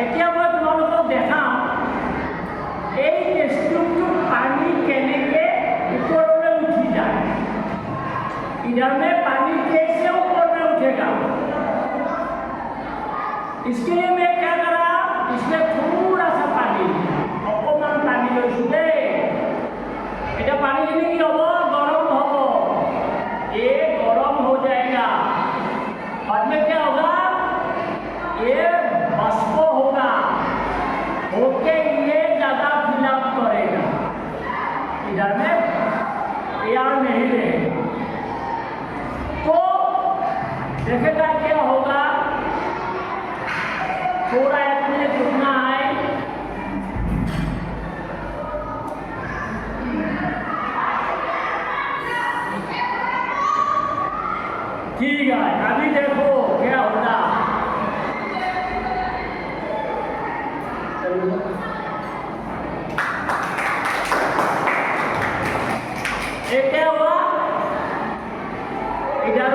এতিয়া মই তোমালোকক দেখাম এই টেষ্টটিউবটোত পানী কেনেকৈ ওপৰলৈ উঠি যায়। इधर में पानी कैसे ऊपर में उठेगा, इसके लिए मैं क्या करा, इसमें थोड़ा सा पानी অকমান পানী লৈছোঁ দেই। এটা পানীখিনি কি হ'ব, गरम হ'ব। ये गरम हो जाएगा, बाद में क्या होगा, ये बाष्प होगा, होके ये ज़्यादा फिलअप करेगा, इधर में एयर नहीं रहेगा। तो देखेगा क्या होगा, थोड़ा एक मिनट रुकना है। ठीक है, अभी देखो क्या होगा। ये क्या हुआ, इधर